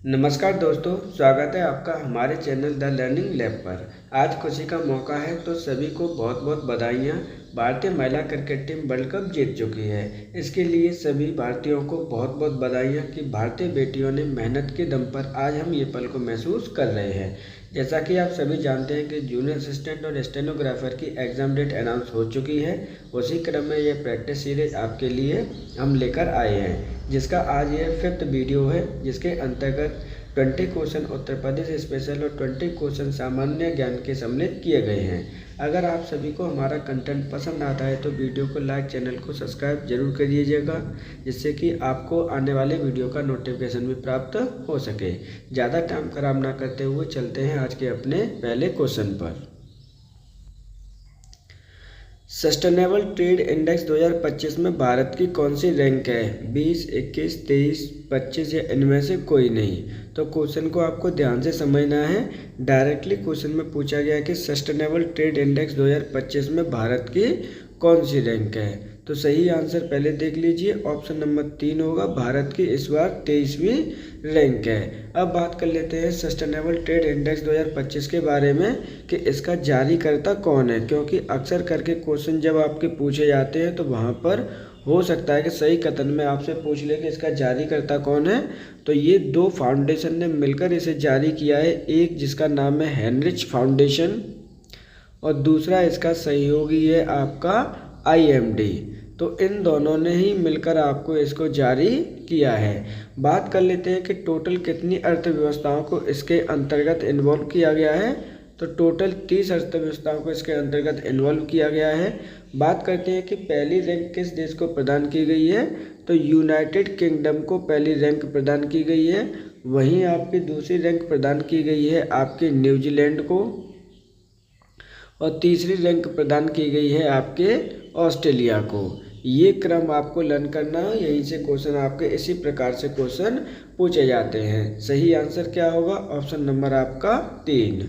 नमस्कार दोस्तों, स्वागत है आपका हमारे चैनल द लर्निंग लैब पर। आज खुशी का मौका है तो सभी को बहुत बहुत बधाइयाँ। भारतीय महिला क्रिकेट टीम वर्ल्ड कप जीत चुकी है। इसके लिए सभी भारतीयों को बहुत बहुत बधाइयाँ कि भारतीय बेटियों ने मेहनत के दम पर आज हम ये पल को महसूस कर रहे हैं। जैसा कि आप सभी जानते हैं कि जूनियर असिस्टेंट और स्टेनोग्राफर की एग्ज़ाम डेट अनाउंस हो चुकी है। उसी क्रम में ये प्रैक्टिस सीरीज आपके लिए हम लेकर आए हैं, जिसका आज ये 5th वीडियो है, जिसके अंतर्गत 20 क्वेश्चन उत्तर प्रदेश स्पेशल और 20 क्वेश्चन सामान्य ज्ञान के सम्मिलित किए गए हैं। अगर आप सभी को हमारा कंटेंट पसंद आता है तो वीडियो को लाइक, चैनल को सब्सक्राइब जरूर करिएगा, जिससे कि आपको आने वाले वीडियो का नोटिफिकेशन भी प्राप्त हो सके। ज़्यादा टाइम खराब ना करते हुए चलते हैं आज के अपने पहले क्वेश्चन पर। सस्टेनेबल ट्रेड इंडेक्स 2025 में भारत की कौन सी रैंक है? 20, 21, 23, 25 या इनमें से कोई नहीं। तो क्वेश्चन को आपको ध्यान से समझना है। डायरेक्टली क्वेश्चन में पूछा गया है कि सस्टेनेबल ट्रेड इंडेक्स 2025 में भारत की कौन सी रैंक है। तो सही आंसर पहले देख लीजिए, ऑप्शन नंबर 3 होगा। भारत की इस बार 23वीं रैंक है। अब बात कर लेते हैं सस्टेनेबल ट्रेड इंडेक्स 2025 के बारे में कि इसका जारीकर्ता कौन है, क्योंकि अक्सर करके क्वेश्चन जब आपके पूछे जाते हैं तो वहाँ पर हो सकता है कि सही कथन में आपसे पूछ ले कि इसका जारीकर्ता कौन है। तो ये दो फाउंडेशन ने मिलकर इसे जारी किया है, एक जिसका नाम है हेनरिच फाउंडेशन और दूसरा इसका सहयोगी है आपका IMD। तो इन दोनों ने ही मिलकर आपको इसको जारी किया है। बात कर लेते हैं कि टोटल कितनी अर्थव्यवस्थाओं को इसके अंतर्गत इन्वॉल्व किया गया है। तो टोटल 30 अर्थव्यवस्थाओं को इसके अंतर्गत इन्वॉल्व किया गया है। बात करते हैं कि पहली रैंक किस देश को प्रदान की गई है। तो यूनाइटेड किंगडम को पहली रैंक प्रदान की गई है। वहीं आपकी दूसरी रैंक प्रदान की गई है आपके न्यूजीलैंड को और तीसरी रैंक प्रदान की गई है आपके ऑस्ट्रेलिया को। ये क्रम आपको लर्न करना है, यहीं से क्वेश्चन आपके इसी प्रकार से क्वेश्चन पूछे जाते हैं। सही आंसर क्या होगा? ऑप्शन नंबर आपका 3।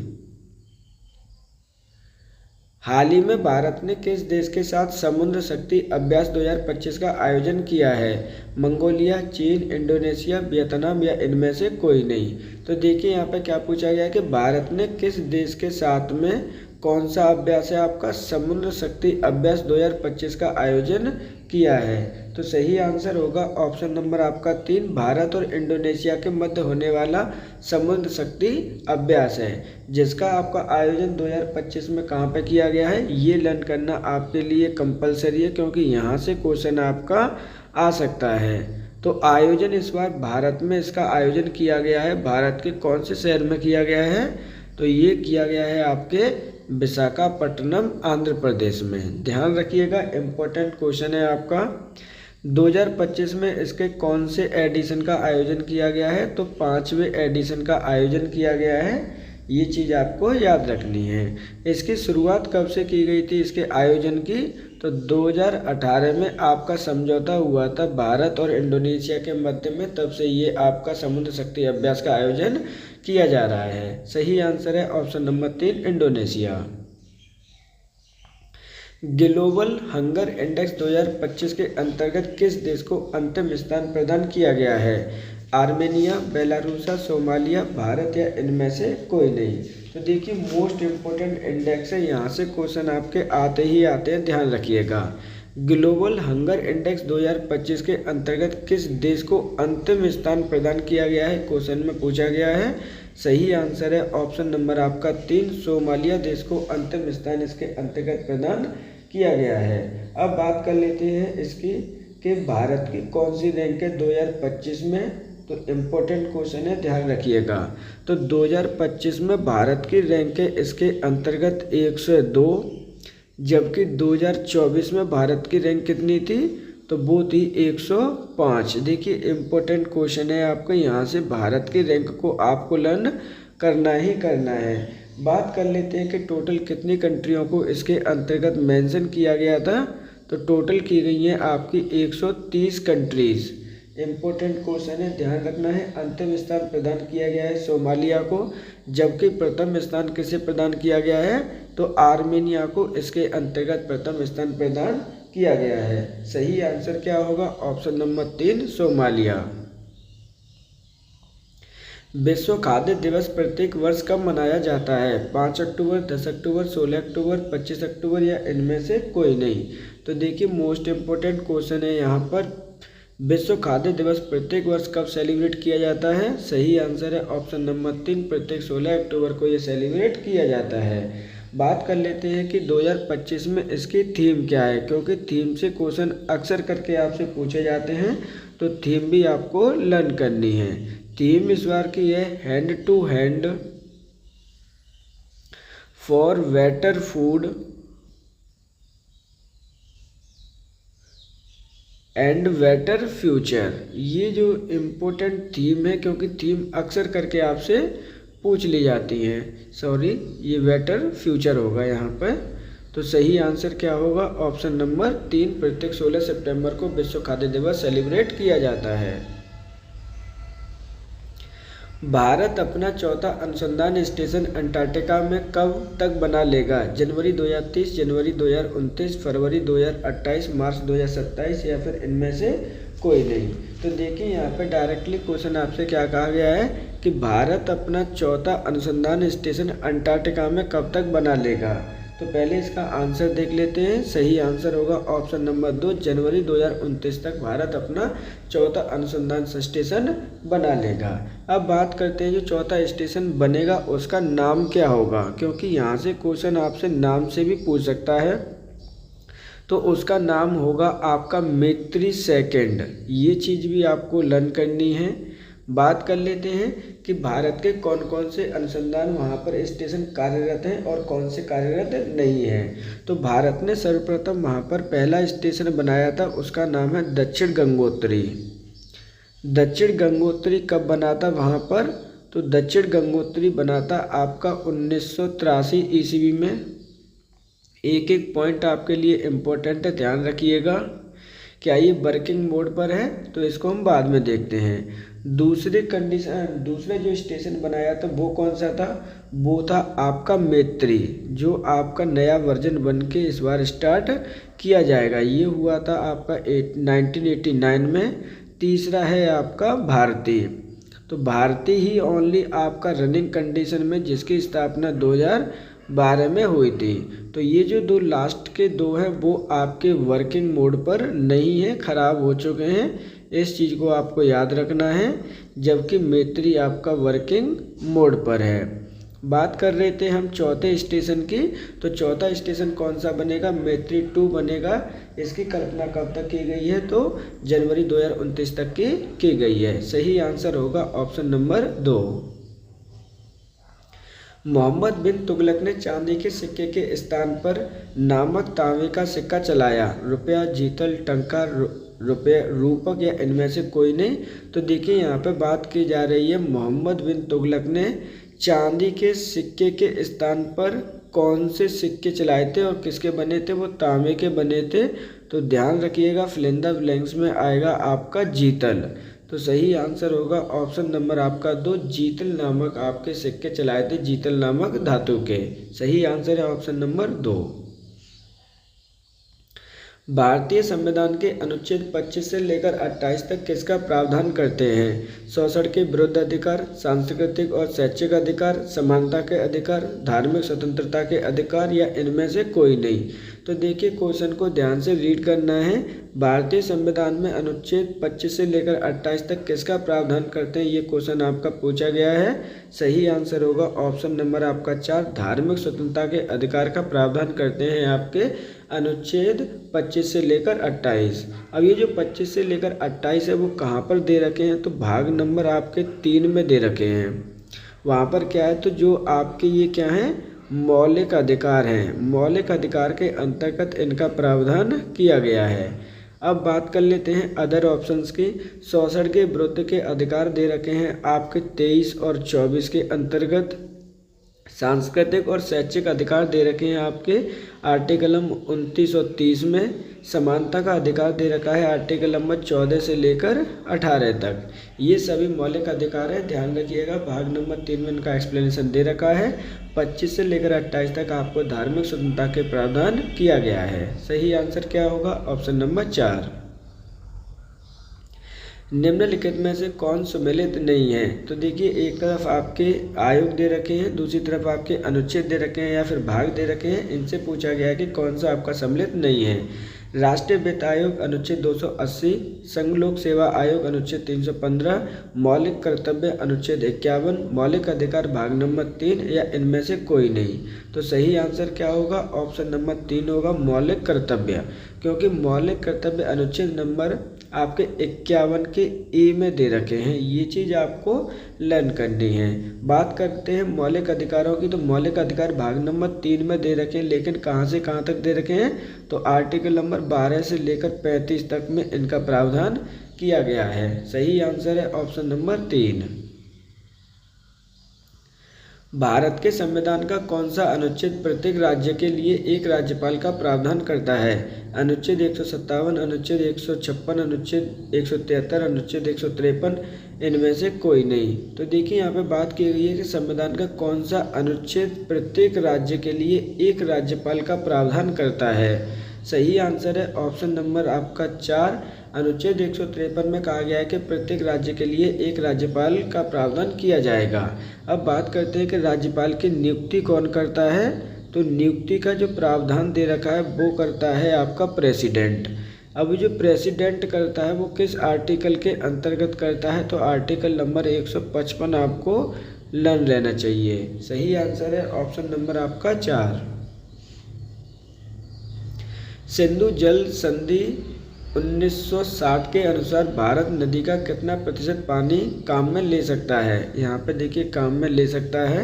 हाल ही में भारत ने किस देश के साथ समुद्र शक्ति अभ्यास 2025 का आयोजन किया है? मंगोलिया, चीन, इंडोनेशिया, वियतनाम या इनमें से कोई नहीं। तो देखिए यहाँ पे क्या पूछा गया है कि भारत ने किस देश के साथ में कौन सा अभ्यास है आपका समुद्र शक्ति अभ्यास 2025 का आयोजन किया है। तो सही आंसर होगा ऑप्शन नंबर आपका 3, भारत और इंडोनेशिया के मध्य होने वाला समुद्र शक्ति अभ्यास है, जिसका आपका आयोजन 2025 में कहाँ पे किया गया है। ये लर्न करना आपके लिए कंपलसरी है, क्योंकि यहाँ से क्वेश्चन आपका आ सकता है। तो आयोजन इस बार भारत में इसका आयोजन किया गया है। भारत के कौन से शहर में किया गया है? तो ये किया गया है आपके विशाखापट्टनम, आंध्र प्रदेश में। ध्यान रखिएगा, इम्पोर्टेंट क्वेश्चन है आपका। 2025 में इसके कौन से एडिशन का आयोजन किया गया है? तो 5वें एडिशन का आयोजन किया गया है। ये चीज़ आपको याद रखनी है। इसकी शुरुआत कब से की गई थी इसके आयोजन की? तो 2018 में आपका समझौता हुआ था भारत और इंडोनेशिया के मध्य में, तब से ये आपका समुद्र शक्ति अभ्यास का आयोजन किया जा रहा है। सही आंसर है option number 3, Indonesia. Global hunger index 2025 के अंतर्गत किस देश को अंतिम स्थान प्रदान किया गया है? आर्मेनिया, बेलारूसा, सोमालिया, भारत या इनमें से कोई नहीं। तो देखिए मोस्ट इम्पोर्टेंट इंडेक्स है, यहाँ से क्वेश्चन आपके आते ही आते हैं, ध्यान रखिएगा। ग्लोबल हंगर इंडेक्स 2025 के अंतर्गत किस देश को अंतिम स्थान प्रदान किया गया है, क्वेश्चन में पूछा गया है। सही आंसर है ऑप्शन नंबर आपका 3, सोमालिया देश को अंतिम स्थान इसके अंतर्गत प्रदान किया गया है। अब बात कर लेते हैं इसकी कि भारत की कौन सी रैंक है 2025 में। तो इम्पोर्टेंट क्वेश्चन है, ध्यान रखिएगा। तो 2025 में भारत की रैंक है इसके अंतर्गत 102, जबकि 2024 में भारत की रैंक कितनी थी? तो वो थी 105। देखिए इम्पोर्टेंट क्वेश्चन है आपका, यहाँ से भारत की रैंक को आपको लर्न करना ही करना है। बात कर लेते हैं कि टोटल कितनी कंट्रियों को इसके अंतर्गत मेंशन किया गया था। तो टोटल की गई है आपकी 130 कंट्रीज़। इम्पोर्टेंट क्वेश्चन है, ध्यान रखना है। अंतिम स्थान प्रदान किया गया है सोमालिया को, जबकि प्रथम स्थान किसे प्रदान किया गया है? तो आर्मेनिया को इसके अंतर्गत प्रथम स्थान प्रदान किया गया है। सही आंसर क्या होगा? Option number 3, Somalia. विश्व खाद्य दिवस प्रत्येक वर्ष कब मनाया जाता है? 5 अक्टूबर, 10 अक्टूबर, 16 अक्टूबर, 25 अक्टूबर या इनमें से कोई नहीं? तो देखिए मोस्ट इम्पोर्टेंट क्वेश्चन है यहाँ पर, विश्व खाद्य दिवस प्रत्येक वर्ष कब सेलिब्रेट किया जाता है? सही आंसर है ऑप्शन नंबर 3, प्रत्येक 16 अक्टूबर को ये सेलिब्रेट किया जाता है। बात कर लेते हैं कि 2025 में इसकी थीम क्या है, क्योंकि थीम से क्वेश्चन अक्सर करके आपसे पूछे जाते हैं, तो थीम भी आपको लर्न करनी है। थीम इस बार की है hand to hand for better food and better future. ये जो इम्पोर्टेंट थीम है, क्योंकि थीम अक्सर करके आपसे पूछ ली जाती है। सॉरी, ये बेटर फ्यूचर होगा यहाँ पर। तो सही आंसर क्या होगा? ऑप्शन नंबर 3, प्रत्येक 16 सितंबर को विश्व खाद्य दिवस सेलिब्रेट किया जाता है। भारत अपना चौथा अनुसंधान स्टेशन अंटार्कटिका में कब तक बना लेगा? जनवरी 2030, जनवरी 2029, फरवरी 2028, मार्च 2027 या फिर इनमें से कोई नहीं? तो देखिए यहाँ पे डायरेक्टली क्वेश्चन आपसे क्या कहा गया है कि भारत अपना चौथा अनुसंधान स्टेशन अंटार्कटिका में कब तक बना लेगा। तो पहले इसका आंसर देख लेते हैं। सही आंसर होगा ऑप्शन नंबर 2, जनवरी 2029 तक भारत अपना चौथा अनुसंधान स्टेशन बना लेगा। अब बात करते हैं जो चौथा स्टेशन बनेगा उसका नाम क्या होगा, क्योंकि यहाँ से क्वेश्चन आपसे नाम से भी पूछ सकता है। तो उसका नाम होगा आपका मैत्री सेकंड। ये चीज़ भी आपको लर्न करनी है। बात कर लेते हैं कि भारत के कौन कौन से अनुसंधान वहाँ पर स्टेशन कार्यरत हैं और कौन से कार्यरत नहीं हैं। तो भारत ने सर्वप्रथम वहाँ पर पहला स्टेशन बनाया था, उसका नाम है दक्षिण गंगोत्री। दक्षिण गंगोत्री कब बना था वहाँ पर? तो दक्षिण गंगोत्री बना था आपका 1983 ईस्वी में। एक एक पॉइंट आपके लिए इम्पोर्टेंट है, ध्यान रखिएगा। क्या ये वर्किंग मोड पर है? तो इसको हम बाद में देखते हैं। दूसरे जो स्टेशन बनाया था वो कौन सा था? वो था आपका मैत्री, जो आपका नया वर्जन बन के इस बार स्टार्ट किया जाएगा। ये हुआ था आपका 1989 में। तीसरा है आपका भारती। तो भारती ही ओनली आपका रनिंग कंडीशन में, जिसकी स्थापना 2012 में हुई थी। तो ये जो दो लास्ट के दो हैं वो आपके वर्किंग मोड पर नहीं है, ख़राब हो चुके हैं। इस चीज़ को आपको याद रखना है, जबकि मैत्री आपका वर्किंग मोड पर है। बात कर रहे थे हम चौथे स्टेशन की। तो चौथा स्टेशन कौन सा बनेगा? मैत्री 2 बनेगा। इसकी कल्पना कब तक की गई है? तो जनवरी 2029 तक की गई है। सही आंसर होगा ऑप्शन नंबर 2। मोहम्मद बिन तुगलक ने चांदी के सिक्के के स्थान पर नामक तांबे का सिक्का चलाया। रुपया, जीतल, टंका, रुपये, रूपक या इनमें से कोई नहीं? तो देखिए यहाँ पे बात की जा रही है मोहम्मद बिन तुगलक ने चांदी के सिक्के के स्थान पर कौन से सिक्के चलाए थे और किसके बने थे? वो तांबे के बने थे। तो ध्यान रखिएगा, फिल इन द ब्लैंक्स में आएगा आपका जीतल। तो सही आंसर होगा ऑप्शन नंबर आपका 2, जीतल नामक आपके सिक्के चलाए थे जीतल नामक धातु के। सही आंसर है ऑप्शन नंबर 2। भारतीय संविधान के अनुच्छेद 25 से लेकर 28 तक किसका प्रावधान करते हैं? शोषण के विरुद्ध अधिकार, सांस्कृतिक और शैक्षिक अधिकार, समानता के अधिकार, धार्मिक स्वतंत्रता के अधिकार या इनमें से कोई नहीं? तो देखिए क्वेश्चन को ध्यान से रीड करना है। भारतीय संविधान में अनुच्छेद 25 से लेकर 28 तक किसका प्रावधान करते हैं, ये क्वेश्चन आपका पूछा गया है। सही आंसर होगा ऑप्शन नंबर आपका 4, धार्मिक स्वतंत्रता के अधिकार का प्रावधान करते हैं आपके अनुच्छेद 25 से लेकर 28। अब ये जो 25 से लेकर 28 है वो कहाँ पर दे रखे हैं? तो भाग नंबर आपके 3 में दे रखे हैं। वहाँ पर क्या है? तो जो आपके ये क्या है, मौलिक अधिकार हैं। मौलिक अधिकार के अंतर्गत इनका प्रावधान किया गया है। अब बात कर लेते हैं अदर ऑप्शंस की। शोषण के विरुद्ध के अधिकार दे रखे हैं आपके 23 और 24 के अंतर्गत। सांस्कृतिक और शैक्षिक अधिकार दे रखे हैं आपके आर्टिकल नंबर 29 और 30 में। समानता का अधिकार दे रखा है आर्टिकल नंबर 14 से लेकर 18 तक। ये सभी मौलिक अधिकार है, ध्यान रखिएगा। भाग नंबर 3 में इनका एक्सप्लेनेशन दे रखा है। 25 से लेकर 28 तक आपको धार्मिक स्वतंत्रता के प्रावधान किया गया है। सही आंसर क्या होगा? Option number 4। निम्नलिखित में से कौन सम्मिलित नहीं है? तो देखिए, एक तरफ आपके आयोग दे रखे हैं, दूसरी तरफ आपके अनुच्छेद दे रखे हैं या फिर भाग दे रखे हैं। इनसे पूछा गया है कि कौन सा आपका सम्मिलित नहीं है। राष्ट्रीय वित्त आयोग अनुच्छेद 280, संघ लोक सेवा आयोग अनुच्छेद 315, मौलिक कर्तव्य अनुच्छेद 51, मौलिक अधिकार भाग नंबर 3 या इनमें से कोई नहीं। तो सही आंसर क्या होगा? ऑप्शन नंबर 3 होगा, मौलिक कर्तव्य। क्योंकि मौलिक कर्तव्य अनुच्छेद नंबर आपके 51 के ए में दे रखे हैं। ये चीज़ आपको लर्न करनी है। बात करते हैं मौलिक अधिकारों की, तो मौलिक अधिकार भाग नंबर 3 में दे रखे हैं, लेकिन कहाँ से कहाँ तक दे रखे हैं? तो आर्टिकल नंबर 12 से लेकर 35 तक में इनका प्रावधान किया गया है। सही आंसर है ऑप्शन नंबर 3। भारत के संविधान का कौन सा अनुच्छेद प्रत्येक राज्य के लिए एक राज्यपाल का प्रावधान करता है? अनुच्छेद 157, अनुच्छेद 156, अनुच्छेद 173, अनुच्छेद 153, इनमें से कोई नहीं। तो देखिए, यहाँ पे बात की गई है कि संविधान का कौन सा अनुच्छेद प्रत्येक राज्य के लिए एक राज्यपाल का प्रावधान करता है। सही आंसर है ऑप्शन नंबर आपका 4। अनुच्छेद 153 में कहा गया है कि प्रत्येक राज्य के लिए एक राज्यपाल का प्रावधान किया जाएगा। अब बात करते हैं कि राज्यपाल की नियुक्ति कौन करता है। तो नियुक्ति का जो प्रावधान दे रखा है वो करता है आपका प्रेसिडेंट। अब जो प्रेसिडेंट करता है वो किस आर्टिकल के अंतर्गत करता है? तो आर्टिकल नंबर 155 आपको लर्न रहना चाहिए। सही आंसर है ऑप्शन नंबर आपका 4। सिंधु जल संधि 1960 के अनुसार भारत नदी का कितना प्रतिशत पानी काम में ले सकता है? यहाँ पे देखिए, काम में ले सकता है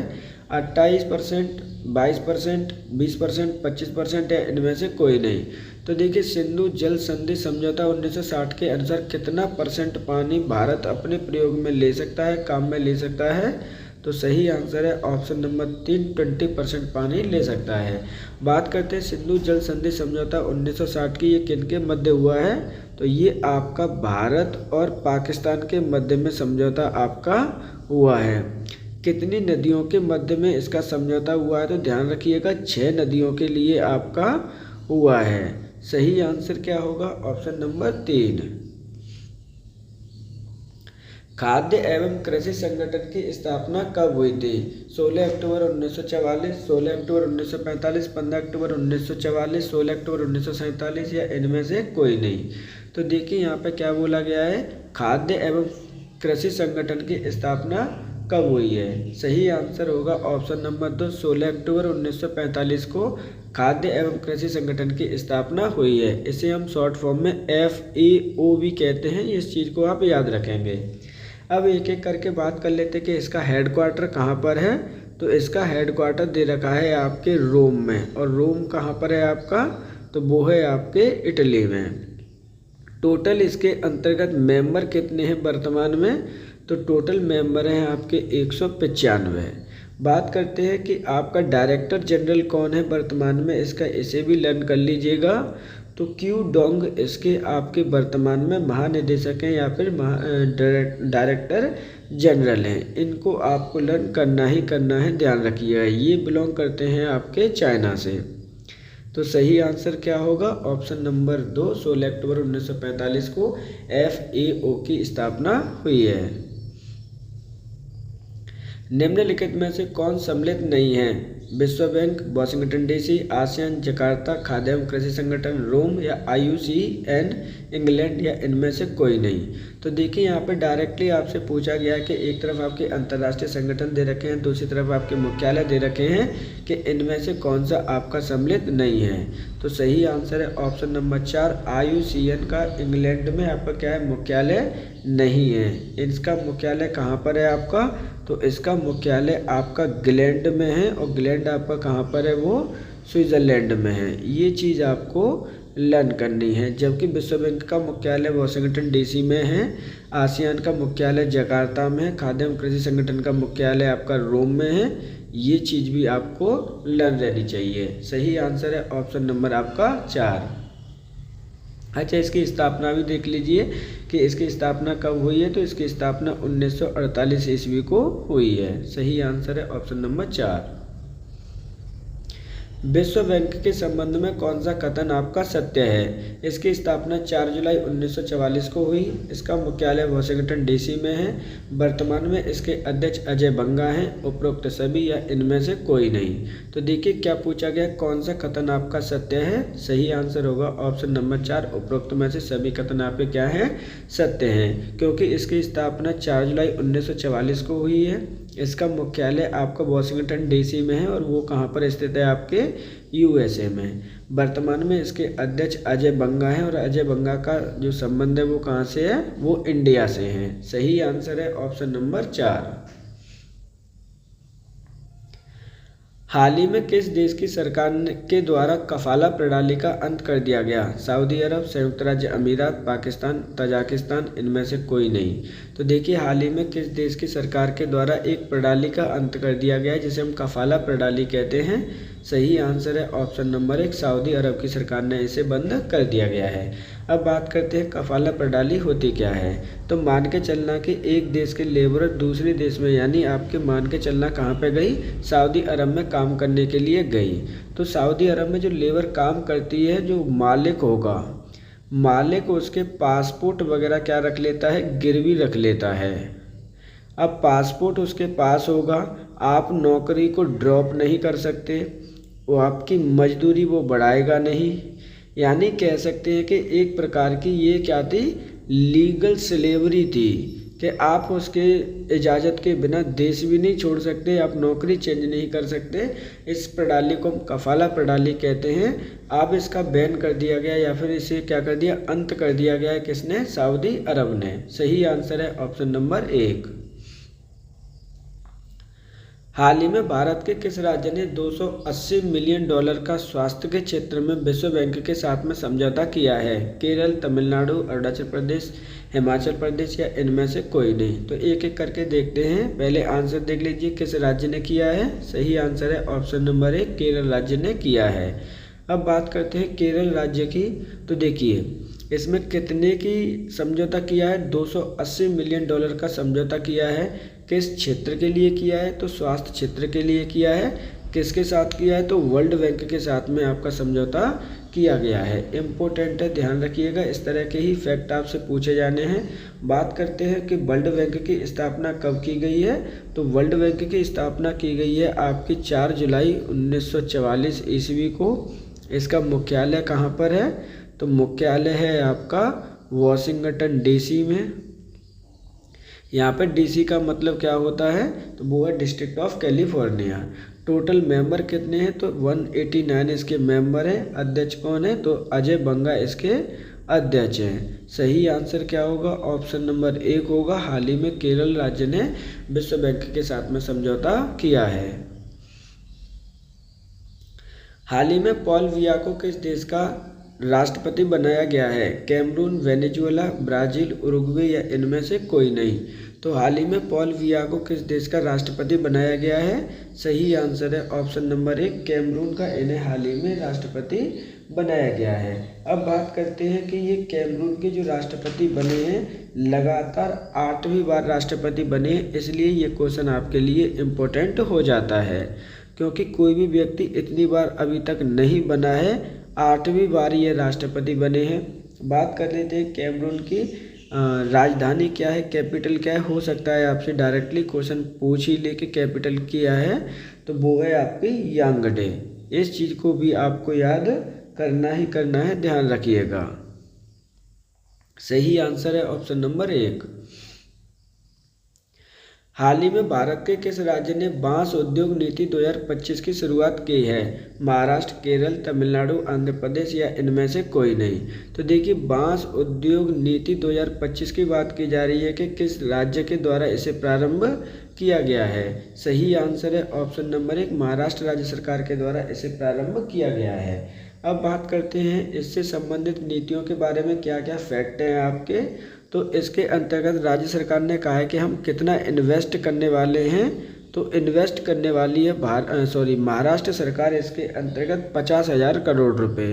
28%, 22%, 20%, 25% या इनमें से कोई नहीं। तो देखिए, सिंधु जल संधि समझौता 1960 के अनुसार कितना परसेंट पानी भारत अपने प्रयोग में ले सकता है, काम में ले सकता है? तो सही आंसर है ऑप्शन नंबर 3, 20% पानी ले सकता है। बात करते हैं सिंधु जल संधि समझौता 1960 की, ये किनके मध्य हुआ है? तो ये आपका भारत और पाकिस्तान के मध्य में समझौता आपका हुआ है। कितनी नदियों के मध्य में इसका समझौता हुआ है? तो ध्यान रखिएगा, 6 नदियों के लिए आपका हुआ है। सही आंसर क्या होगा? Option number 3। खाद्य एवं कृषि संगठन की स्थापना कब हुई थी? 16 अक्टूबर 1944, 16 अक्टूबर 1945, 15 अक्टूबर 1944, 16 अक्टूबर 1947 या इनमें से कोई नहीं। तो देखिए, यहाँ पे क्या बोला गया है? खाद्य एवं कृषि संगठन की स्थापना कब हुई है? सही आंसर होगा ऑप्शन नंबर 2, 16 अक्टूबर 1945 को खाद्य एवं कृषि संगठन की स्थापना हुई है। इसे हम शॉर्ट फॉर्म में FAO भी कहते हैं। इस चीज़ को आप याद रखेंगे। अब एक एक करके बात कर लेते हैं कि इसका हेडक्वार्टर कहाँ पर है। तो इसका हेडक्वार्टर दे रखा है आपके रोम में, और रोम कहाँ पर है आपका? तो वो है आपके इटली में। टोटल इसके अंतर्गत मेंबर कितने हैं वर्तमान में? तो टोटल मेंबर हैं आपके 195। बात करते हैं कि आपका डायरेक्टर जनरल कौन है वर्तमान में इसका, इसे भी लर्न कर लीजिएगा। तो क्यू डोंग इसके आपके वर्तमान में महानिदेशक हैं या फिर डायरेक्टर जनरल हैं। इनको आपको लर्न करना ही करना है, ध्यान रखिएगा। ये बिलोंग करते हैं आपके चाइना से। तो सही आंसर क्या होगा? ऑप्शन नंबर 2, 16 अक्टूबर 1945 को FAO की स्थापना हुई है। निम्नलिखित में से कौन सम्मिलित नहीं है? विश्व bank, Washington DC, ASEAN, Jakarta, खाद्य एवं कृषि संगठन, रोम या IUCN, इंग्लैंड या इनमें से कोई नहीं। तो देखिए, यहाँ पे डायरेक्टली आपसे पूछा गया है कि एक तरफ आपके अंतर्राष्ट्रीय संगठन दे रखे हैं, दूसरी तरफ आपके मुख्यालय दे रखे हैं कि इनमें से कौन सा आपका सम्मिलित नहीं है। तो सही आंसर है ऑप्शन नंबर 4, IUCN का इंग्लैंड में आपका क्या है? मुख्यालय नहीं है। इसका मुख्यालय कहाँ पर है आपका? तो इसका मुख्यालय आपका ग्लैंड में है, और ग्लैंड आपका कहाँ पर है? वो स्विट्ज़रलैंड में है। ये चीज़ आपको लर्न करनी है। जबकि विश्व बैंक का मुख्यालय वाशिंगटन DC में है, आसियान का मुख्यालय जकार्ता में है, खाद्य एवं कृषि संगठन का मुख्यालय आपका रोम में है। ये चीज़ भी आपको लर्न रहनी चाहिए। सही आंसर है ऑप्शन नंबर आपका 4। अच्छा, इसकी स्थापना भी देख लीजिए कि इसकी स्थापना कब हुई है। तो इसकी स्थापना 1948 ईस्वी को हुई है। सही आंसर है ऑप्शन नंबर 4। विश्व बैंक के संबंध में कौन सा कथन आपका सत्य है? इसकी स्थापना 4 जुलाई 1944 को हुई। इसका मुख्यालय वाशिंगटन डीसी में है। वर्तमान में इसके अध्यक्ष अजय बंगा हैं। उपरोक्त सभी या इनमें से कोई नहीं। तो देखिए क्या पूछा गया, कौन सा कथन आपका सत्य है? सही आंसर होगा ऑप्शन नंबर 4, उपरोक्त में से सभी कथन आपके क्या हैं? सत्य हैं, क्योंकि इसकी स्थापना 4 जुलाई 1944 को हुई है। इसका मुख्यालय आपका वाशिंगटन डीसी में है और वो कहाँ पर स्थित है? आपके यूएसए में। वर्तमान में इसके अध्यक्ष अजय बंगा हैं और अजय बंगा का जो संबंध है वो कहाँ से है? वो इंडिया से है। सही आंसर है ऑप्शन नंबर 4। हाल ही में किस देश की सरकार के द्वारा कफाला प्रणाली का अंत कर दिया गया? सऊदी अरब, संयुक्त राज्य अमीरात, पाकिस्तान, तजाकिस्तान, इनमें से कोई नहीं। तो देखिए हाल ही में किस देश की सरकार के द्वारा एक प्रणाली का अंत कर दिया गया है जिसे हम कफाला प्रणाली कहते हैं। सही आंसर है ऑप्शन नंबर 1, सऊदी अरब की सरकार ने इसे बंद कर दिया गया है। अब बात करते हैं कफाला प्रणाली होती क्या है। तो मान के चलना कि एक देश के लेबर दूसरे देश में, यानी आपके मान के चलना कहाँ पे गई? सऊदी अरब में काम करने के लिए गई। तो सऊदी अरब में जो लेबर काम करती है, जो मालिक होगा, मालिक उसके पासपोर्ट वगैरह क्या रख लेता है? गिरवी रख लेता है। अब पासपोर्ट उसके पास होगा, आप नौकरी को ड्रॉप नहीं कर सकते, वो आपकी मजदूरी वो बढ़ाएगा नहीं। यानी कह सकते हैं कि एक प्रकार की ये क्या थी? लीगल स्लेवरी थी कि आप उसके इजाज़त के बिना देश भी नहीं छोड़ सकते, आप नौकरी चेंज नहीं कर सकते। इस प्रणाली को हम कफाला प्रणाली कहते हैं। अब इसका बैन कर दिया गया या फिर इसे क्या कर दिया? अंत कर दिया गया है। किसने? सऊदी अरब ने। सही आंसर है ऑप्शन नंबर 1। हाल ही में भारत के किस राज्य ने $280 मिलियन का स्वास्थ्य के क्षेत्र में विश्व बैंक के साथ में समझौता किया है? केरल, तमिलनाडु, अरुणाचल प्रदेश, हिमाचल प्रदेश या इनमें से कोई नहीं। तो एक एक करके देखते हैं। पहले आंसर देख लीजिए, किस राज्य ने किया है? सही आंसर है ऑप्शन नंबर 1, केरल राज्य ने किया है। अब बात करते हैं केरल राज्य की। तो देखिए इसमें कितने की समझौता किया है? $280 मिलियन का समझौता किया है। किस क्षेत्र के लिए किया है? तो स्वास्थ्य क्षेत्र के लिए किया है। किसके साथ किया है? तो वर्ल्ड बैंक के साथ में आपका समझौता किया गया है। इम्पोर्टेंट है, ध्यान रखिएगा, इस तरह के ही फैक्ट आपसे पूछे जाने हैं। बात करते हैं कि वर्ल्ड बैंक की स्थापना कब की गई है। तो वर्ल्ड बैंक की स्थापना की गई है आपकी 4 जुलाई 1944 ईस्वी को। इसका मुख्यालय कहाँ पर है? तो मुख्यालय है आपका वाशिंगटन डीसी में। यहाँ पर डीसी का मतलब क्या होता है? तो वो है district of California. Total member कितने हैं? तो 189 इसके मेंबर हैं। अध्यक्ष कौन है? तो अजय बंगा इसके अध्यक्ष हैं। सही आंसर क्या होगा? ऑप्शन नंबर 1 होगा। हाल ही में केरल राज्य ने विश्व बैंक के साथ में समझौता किया है। हाल ही में पॉल बिया को किस देश का राष्ट्रपति बनाया गया है? कैमरून, वेनेजुएला, ब्राज़ील, उरुग्वे या इनमें से कोई नहीं। तो हाल ही में पॉल बिया को किस देश का राष्ट्रपति बनाया गया है? सही आंसर है ऑप्शन नंबर 1, कैमरून का इन्हें हाल ही में राष्ट्रपति बनाया गया है। अब बात करते हैं कि ये कैमरून के जो राष्ट्रपति बने हैं, लगातार 8वीं बार राष्ट्रपति बने, इसलिए ये क्वेश्चन आपके लिए इम्पोर्टेंट हो जाता है, क्योंकि कोई भी व्यक्ति इतनी बार अभी तक नहीं बना है। 8वीं बार ये राष्ट्रपति बने हैं। बात कर लेते हैं कैमरून की राजधानी क्या है, कैपिटल क्या है। हो सकता है आपसे डायरेक्टली क्वेश्चन पूछ ही ले कि कैपिटल क्या है, तो वो है आपकी यांगडे। इस चीज़ को भी आपको याद करना ही करना है, ध्यान रखिएगा। सही आंसर है ऑप्शन नंबर 1। हाल ही में भारत के किस राज्य ने बांस उद्योग नीति 2025 की शुरुआत की है? महाराष्ट्र, केरल, तमिलनाडु, आंध्र प्रदेश या इनमें से कोई नहीं। तो देखिए बांस उद्योग नीति 2025 की बात की जा रही है कि किस राज्य के द्वारा इसे प्रारंभ किया गया है। सही आंसर है ऑप्शन नंबर 1, महाराष्ट्र राज्य सरकार के द्वारा इसे प्रारंभ किया गया है। अब बात करते हैं इससे संबंधित नीतियों के बारे में क्या क्या फैक्ट हैं आपके। तो इसके अंतर्गत राज्य सरकार ने कहा है कि हम कितना इन्वेस्ट करने वाले हैं। तो इन्वेस्ट करने वाली है महाराष्ट्र सरकार इसके अंतर्गत 50,000 करोड़ रुपए।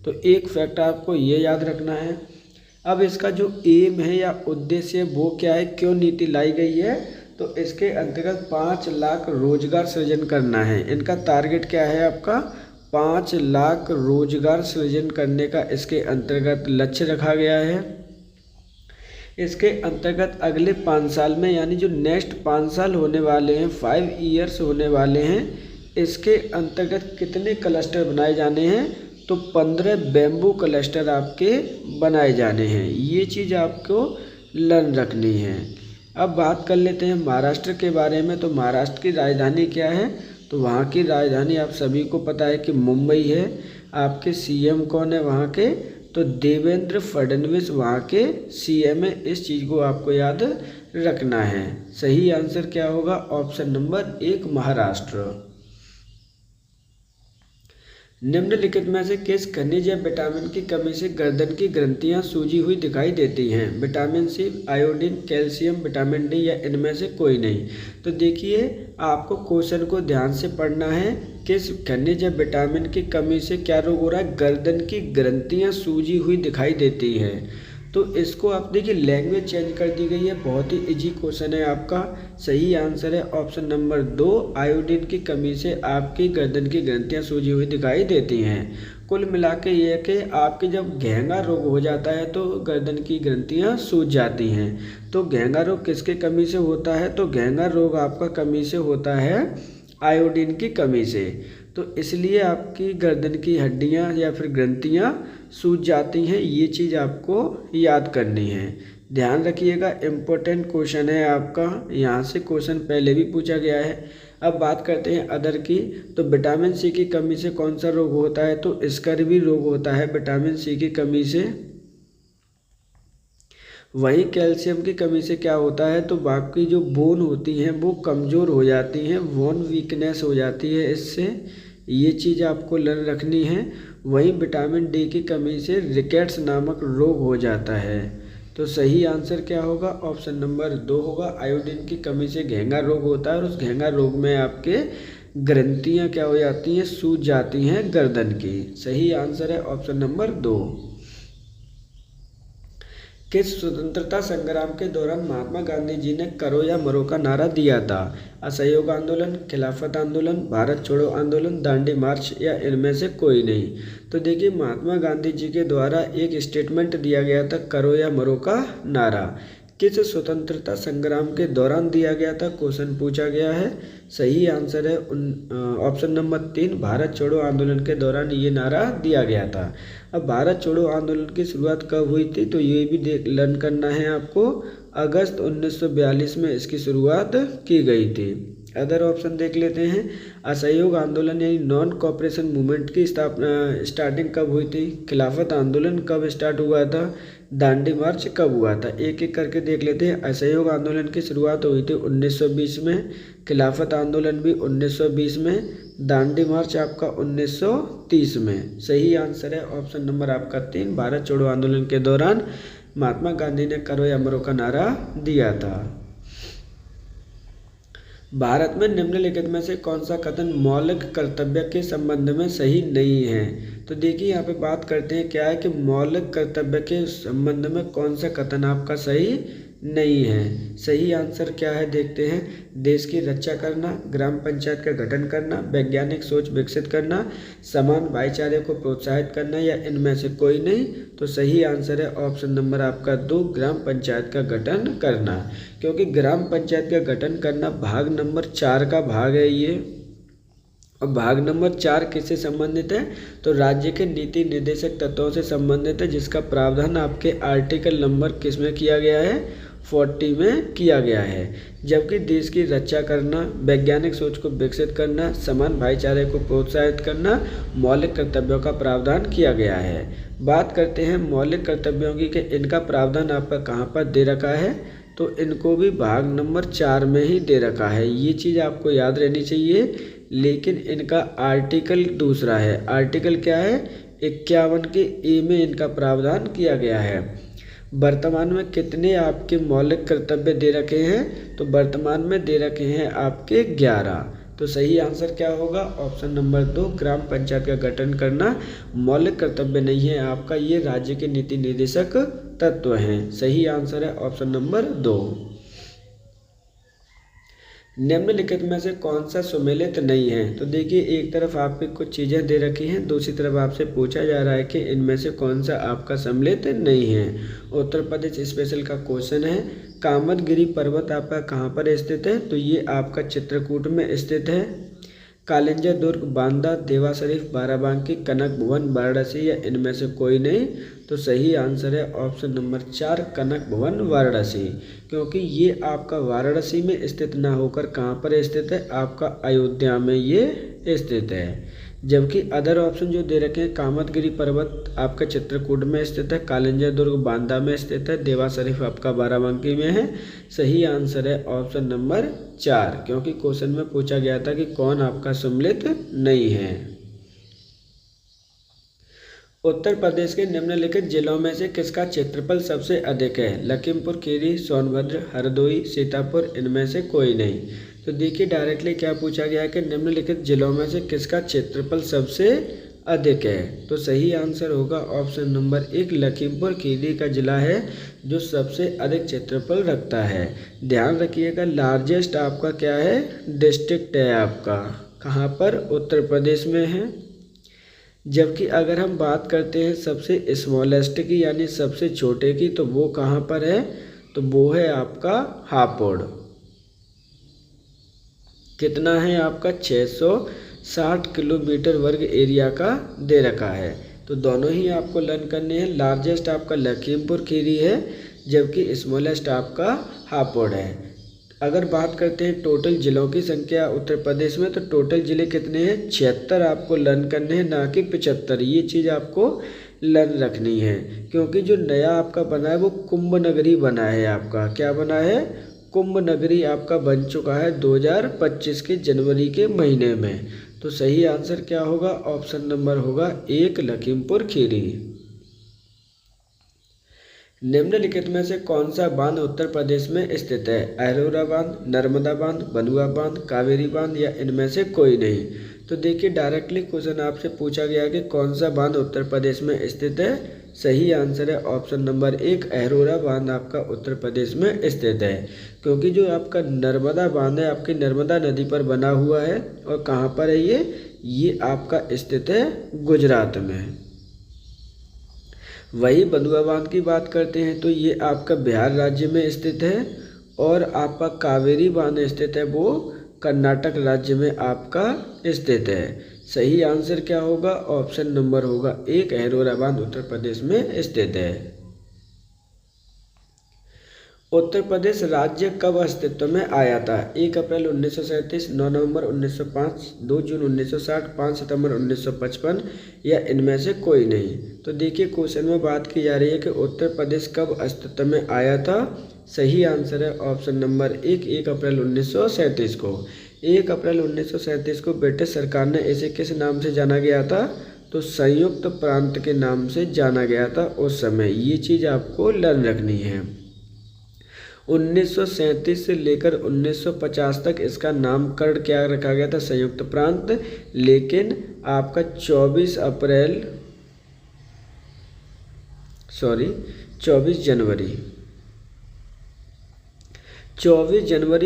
तो एक फैक्ट आपको ये याद रखना है। अब इसका जो एम है या उद्देश्य वो क्या है, क्यों नीति लाई गई है? तो इसके अंतर्गत 5 लाख रोजगार सृजन करना है। इनका टारगेट क्या है आपका? 5 लाख रोजगार सृजन करने का इसके अंतर्गत लक्ष्य रखा गया है। इसके अंतर्गत अगले 5 साल में, यानी जो नेक्स्ट 5 साल होने वाले हैं, 5 ईयर्स होने वाले हैं, इसके अंतर्गत कितने क्लस्टर बनाए जाने हैं? तो 15 बैम्बू क्लस्टर आपके बनाए जाने हैं। ये चीज़ आपको लर्न रखनी है। अब बात कर लेते हैं महाराष्ट्र के बारे में। तो महाराष्ट्र की राजधानी क्या है? तो वहाँ की राजधानी आप सभी को पता है कि मुंबई है। आपके सीएम कौन है वहाँ के? तो देवेंद्र फडणवीस वहाँ के सीएम है। इस चीज़ को आपको याद रखना है। सही आंसर क्या होगा? Option number 1 Maharashtra. निम्नलिखित में से किस खनिज या विटामिन की कमी से गर्दन की ग्रंथियां सूजी हुई दिखाई देती हैं? Vitamin C, iodine, calcium, vitamin D या इनमें से कोई नहीं। तो देखिए, आपको क्वेश्चन को ध्यान से पढ़ना है। किस खनिज या विटामिन की कमी से क्या रोग हो रहा है? गर्दन की ग्रंथियां सूजी हुई दिखाई देती हैं। तो इसको आप देखिए, लैंग्वेज चेंज कर दी गई है। बहुत ही इजी क्वेश्चन है आपका। सही आंसर है ऑप्शन नंबर 2, आयोडीन की कमी से आपकी गर्दन की ग्रंथियां सूजी हुई दिखाई देती हैं। कुल मिला के ये है कि आपके जब घेंगा रोग हो जाता है तो गर्दन की ग्रंथियां सूज जाती हैं। तो घेंगा रोग किसके कमी से होता है? तो घेंगा रोग आपका कमी से होता है आयोडीन की कमी से। तो इसलिए आपकी गर्दन की हड्डियां या फिर ग्रंथियां सूज जाती हैं। ये चीज़ आपको याद करनी है। ध्यान रखिएगा, इम्पोर्टेंट क्वेश्चन है आपका। यहाँ से क्वेश्चन पहले भी पूछा गया है। अब बात करते हैं अदर की। तो विटामिन सी की कमी से कौन सा रोग होता है? तो स्कर्वी रोग होता है विटामिन सी की कमी से। वहीं कैल्शियम की कमी से क्या होता है? तो बाकी जो बोन होती हैं वो कमज़ोर हो जाती हैं, बोन वीकनेस हो जाती है इससे। ये चीज़ आपको लर्न रखनी है। वहीं विटामिन डी की कमी से रिकेट्स नामक रोग हो जाता है। तो सही आंसर क्या होगा? ऑप्शन नंबर 2 होगा। आयोडीन की कमी से घेंगा रोग होता है और उस घेंगा रोग में आपके ग्रंथियाँ क्या हो जाती हैं? सूज जाती हैं गर्दन की। सही आंसर है ऑप्शन नंबर 2। किस स्वतंत्रता संग्राम के दौरान महात्मा गांधी जी ने करो या मरो का नारा दिया था? असहयोग आंदोलन, खिलाफत आंदोलन, भारत छोड़ो आंदोलन, दांडी मार्च या इनमें से कोई नहीं। तो देखिए, महात्मा गांधी जी के द्वारा एक स्टेटमेंट दिया गया था, करो या मरो का नारा। किस स्वतंत्रता संग्राम के दौरान दिया गया था? क्वेश्चन पूछा गया है। सही आंसर है ऑप्शन नंबर 3, भारत छोड़ो आंदोलन के दौरान ये नारा दिया गया था। अब भारत छोड़ो आंदोलन की शुरुआत कब हुई थी? तो ये भी लर्न करना है आपको। अगस्त 1942 में इसकी शुरुआत की गई थी। अदर ऑप्शन देख लेते हैं। असहयोग आंदोलन यानी नॉन कोऑपरेशन मूवमेंट की स्टार्टिंग कब हुई थी? खिलाफत आंदोलन कब स्टार्ट हुआ था? दांडी मार्च कब हुआ था? एक एक करके देख लेते हैं। असहयोग आंदोलन की शुरुआत हुई थी 1920 में, खिलाफत आंदोलन भी 1920 में, दांडी मार्च आपका 1930 में। सही आंसर है ऑप्शन नंबर आपका 3, भारत छोड़ो आंदोलन के दौरान महात्मा गांधी ने करो या मरो का नारा दिया था। भारत में निम्नलिखित में से कौन सा कथन मौलिक कर्तव्य के संबंध में सही नहीं है? तो देखिए, यहाँ पे बात करते हैं क्या है कि मौलिक कर्तव्य के संबंध में कौन सा कथन आपका सही नहीं है। सही आंसर क्या है देखते हैं। देश की रक्षा करना, ग्राम पंचायत का गठन करना, वैज्ञानिक सोच विकसित करना, समान भाईचारे को प्रोत्साहित करना या इनमें से कोई नहीं। तो सही आंसर है ऑप्शन नंबर आपका 2, ग्राम पंचायत का गठन करना। क्योंकि ग्राम पंचायत का गठन करना भाग नंबर 4 का भाग है ये। और भाग नंबर 4 किससे संबंधित है? तो राज्य के नीति निर्देशक तत्वों से संबंधित है, जिसका प्रावधान आपके आर्टिकल नंबर किस में किया गया है? 40 में किया गया है। जबकि देश की रक्षा करना, वैज्ञानिक सोच को विकसित करना, समान भाईचारे को प्रोत्साहित करना मौलिक कर्तव्यों का प्रावधान किया गया है। बात करते हैं मौलिक कर्तव्यों की कि इनका प्रावधान आपका कहाँ पर दे रखा है? तो इनको भी भाग नंबर 4 में ही दे रखा है। ये चीज़ आपको याद रहनी चाहिए। लेकिन इनका आर्टिकल दूसरा है। आर्टिकल क्या है? 51 के ए में इनका प्रावधान किया गया है। वर्तमान में कितने आपके मौलिक कर्तव्य दे रखे हैं? तो वर्तमान में दे रखे हैं आपके 11। तो सही आंसर क्या होगा? ऑप्शन नंबर 2, ग्राम पंचायत का गठन करना मौलिक कर्तव्य नहीं है आपका, ये राज्य के नीति निर्देशक तत्व हैं। सही आंसर है ऑप्शन नंबर 2। निम्नलिखित में से कौन सा सुमेलित नहीं है। तो देखिए एक तरफ आपकी कुछ चीज़ें दे रखी हैं, दूसरी तरफ आपसे पूछा जा रहा है कि इनमें से कौन सा आपका सम्मिलित नहीं है। उत्तर प्रदेश स्पेशल का क्वेश्चन है। कामदगिरी पर्वत आपका कहाँ पर स्थित है। तो ये आपका चित्रकूट में स्थित है। कालिंजा दुर्ग, बांदा, देवा शरीफ, बाराबंकी, कनक भवन, वाराणसी या इनमें से कोई नहीं। तो सही आंसर है ऑप्शन नंबर 4 कनक भवन वाराणसी, क्योंकि ये आपका वाराणसी में स्थित ना होकर कहाँ पर स्थित है, आपका अयोध्या में ये स्थित है। जबकि अदर ऑप्शन जो दे रखे हैं, कामदगिरी पर्वत आपका चित्रकूट में स्थित है, कालिंजा दुर्ग बांदा में स्थित है, देवा शरीफ आपका बाराबंकी में है। सही आंसर है ऑप्शन नंबर 4, क्योंकि क्वेश्चन में पूछा गया था कि कौन आपका सम्मिलित नहीं है। उत्तर प्रदेश के निम्नलिखित जिलों में से किसका क्षेत्रफल सबसे अधिक है। लखीमपुर खीरी, सोनभद्र, हरदोई, सीतापुर, इनमें से कोई नहीं। तो देखिए डायरेक्टली क्या पूछा गया है कि निम्नलिखित जिलों में से किसका क्षेत्रफल सबसे अधिक है। तो सही आंसर होगा ऑप्शन नंबर 1 लखीमपुर खीरी का जिला है जो सबसे अधिक क्षेत्रफल रखता है। ध्यान रखिएगा लार्जेस्ट आपका क्या है, डिस्ट्रिक्ट है आपका, कहाँ पर, उत्तर प्रदेश में है। जबकि अगर हम बात करते हैं सबसे स्मॉलेस्ट की यानी सबसे छोटे की, तो वो कहाँ पर है, तो वो है आपका हापुड़। कितना है आपका 660 किलोमीटर वर्ग एरिया का दे रखा है। तो दोनों ही आपको लर्न करने हैं। लार्जेस्ट आपका लखीमपुर खीरी है जबकि स्मॉलेस्ट आपका हापुड़ है। अगर बात करते हैं टोटल जिलों की संख्या उत्तर प्रदेश में, तो टोटल जिले कितने हैं, 76 आपको लर्न करने हैं, ना कि 75। ये चीज़ आपको लर्न रखनी है, क्योंकि जो नया आपका बना है वो कुंभ नगरी बना है। आपका क्या बना है, कुंभ नगरी आपका बन चुका है 2025 के जनवरी के महीने में। तो सही आंसर क्या होगा, ऑप्शन नंबर होगा 1 लखीमपुर खीरी। निम्नलिखित में से कौन सा बांध उत्तर प्रदेश में स्थित है। अरोरा बांध, नर्मदा बांध, बनुआ बांध, कावेरी बांध या इनमें से कोई नहीं। तो देखिए डायरेक्टली क्वेश्चन आपसे पूछा गया कि कौन सा बांध उत्तर प्रदेश में स्थित है। सही आंसर है ऑप्शन नंबर 1 अरोरा बांध आपका उत्तर प्रदेश में स्थित है, क्योंकि जो आपका नर्मदा बांध है आपकी नर्मदा नदी पर बना हुआ है। और कहाँ पर है ये आपका स्थित है गुजरात में। वही बनुआ बांध की बात करते हैं तो ये आपका बिहार राज्य में स्थित है। और आपका कावेरी बांध स्थित है वो कर्नाटक राज्य में आपका स्थित है। सही आंसर क्या होगा, ऑप्शन नंबर होगा 1 अरोरा बांध उत्तर प्रदेश में स्थित है। उत्तर प्रदेश राज्य कब अस्तित्व में आया था। 1 अप्रैल 1937, 9 नवंबर 1905, 2 जून 1960, 5 सितंबर 1955 या इनमें से कोई नहीं। तो देखिए क्वेश्चन में बात की जा रही है कि उत्तर प्रदेश कब अस्तित्व में आया था। सही आंसर है ऑप्शन नंबर 1 अप्रैल 1937 को। 1 अप्रैल 1937 को ब्रिटिश सरकार ने इसे किस नाम से जाना गया था, तो संयुक्त प्रांत के नाम से जाना गया था उस समय। ये चीज़ आपको लर्न रखनी है। 1937 से लेकर 1950 तक इसका नामकरण क्या रखा गया था, संयुक्त प्रांत। लेकिन आपका 24 जनवरी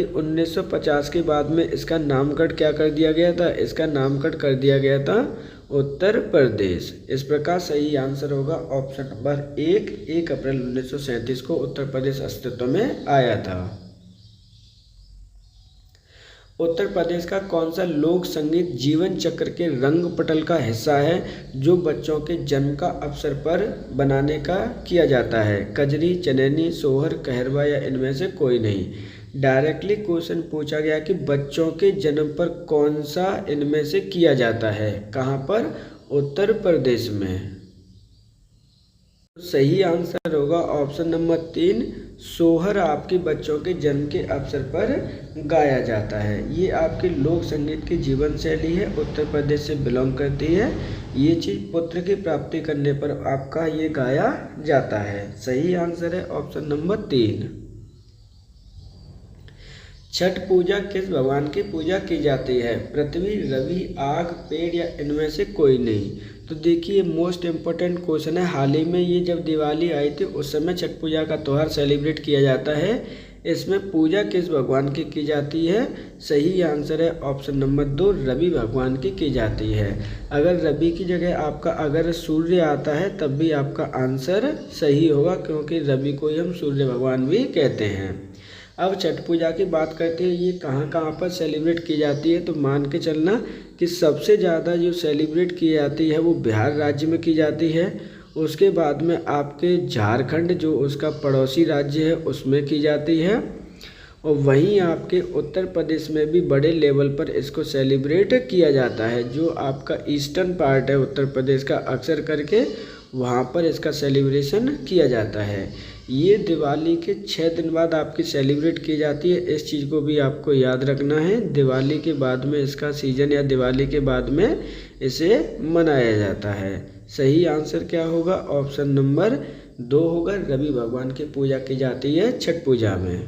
1950 के बाद में इसका नामकरण क्या कर दिया गया था, इसका नामकरण कर दिया गया था उत्तर प्रदेश। इस प्रकार सही आंसर होगा ऑप्शन नंबर 1 अप्रैल 1937 को उत्तर प्रदेश अस्तित्व में आया था। उत्तर प्रदेश का कौन सा लोक संगीत जीवन चक्र के रंग पटल का हिस्सा है जो बच्चों के जन्म का अवसर पर बनाने का किया जाता है। कजरी, चनैनी, सोहर, कहरवा या इनमें से कोई नहीं। डायरेक्टली क्वेश्चन पूछा गया कि बच्चों के जन्म पर कौन सा इनमें से किया जाता है, कहाँ पर, उत्तर प्रदेश में। सही आंसर होगा ऑप्शन नंबर 3 सोहर आपके बच्चों के जन्म के अवसर पर गाया जाता है। ये आपके लोक संगीत की जीवन शैली है, उत्तर प्रदेश से बिलोंग करती है। ये चीज़ पुत्र की प्राप्ति करने पर आपका ये गाया जाता है। सही आंसर है ऑप्शन नंबर 3। छठ पूजा किस भगवान की पूजा की जाती है। पृथ्वी, रवि, आग, पेड़ या इनमें से कोई नहीं। तो देखिए मोस्ट इम्पोर्टेंट क्वेश्चन है। हाल ही में ये जब दिवाली आई थी उस समय छठ पूजा का त्यौहार सेलिब्रेट किया जाता है। इसमें पूजा किस भगवान की जाती है? सही आंसर है ऑप्शन नंबर 2, रवि भगवान की जाती है। अगर रवि की जगह आपका अगर सूर्य आता है तब भी आपका आंसर सही होगा, क्योंकि रवि को ही हम सूर्य भगवान भी कहते हैं। अब छठ पूजा की बात करते हैं, ये कहाँ कहाँ पर सेलिब्रेट की जाती है? तो मान के चलना कि सबसे ज़्यादा जो सेलिब्रेट की जाती है वो बिहार राज्य में की जाती है। उसके बाद में आपके झारखंड जो उसका पड़ोसी राज्य है उसमें की जाती है, और वहीं आपके उत्तर प्रदेश में भी बड़े लेवल पर इसको सेलिब्रेट किया जाता है। जो आपका ईस्टर्न पार्ट है उत्तर प्रदेश का, अक्सर करके वहाँ पर इसका सेलिब्रेशन किया जाता है। ये दिवाली के 6 दिन बाद आपकी सेलिब्रेट की जाती है। इस चीज़ को भी आपको याद रखना है, दिवाली के बाद में इसका सीजन या दिवाली के बाद में इसे मनाया जाता है। सही आंसर क्या होगा? ऑप्शन नंबर 2 होगा, रवि भगवान की पूजा की जाती है छठ पूजा में।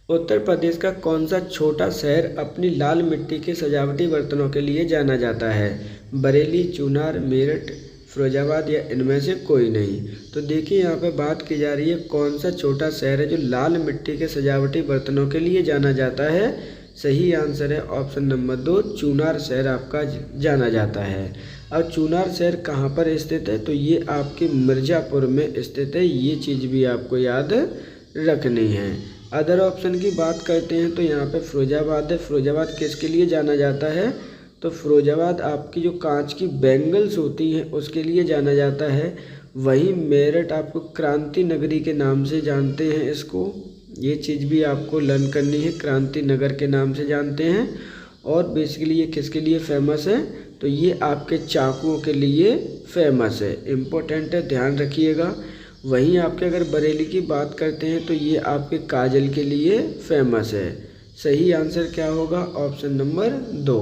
उत्तर प्रदेश का कौन सा छोटा शहर अपनी लाल मिट्टी के सजावटी बर्तनों के लिए जाना जाता है? बरेली, चुनार, मेरठ, फिरोजाबाद या इनमें से कोई नहीं? तो देखिए यहाँ पे बात की जा रही है कौन सा छोटा शहर है जो लाल मिट्टी के सजावटी बर्तनों के लिए जाना जाता है। सही आंसर है ऑप्शन नंबर 2, चुनार शहर आपका जाना जाता है। अब चुनार शहर कहाँ पर स्थित है? तो ये आपके मिर्ज़ापुर में स्थित है, ये चीज़ भी आपको याद रखनी है। अदर ऑप्शन की बात करते हैं तो यहाँ पे फिरोजाबाद है। फिरोजाबाद किसके लिए जाना जाता है? तो फिरोजाबाद आपकी जो कांच की बैंगल्स होती हैं उसके लिए जाना जाता है। वहीं मेरठ आपको क्रांति नगरी के नाम से जानते हैं इसको, ये चीज़ भी आपको लर्न करनी है, क्रांति नगर के नाम से जानते हैं। और बेसिकली ये किसके लिए फेमस है? तो ये आपके चाकुओं के लिए फेमस है, इम्पोर्टेंट है, ध्यान रखिएगा। वहीं आपके अगर बरेली की बात करते हैं तो ये आपके काजल के लिए फेमस है। सही आंसर क्या होगा? Option number 2।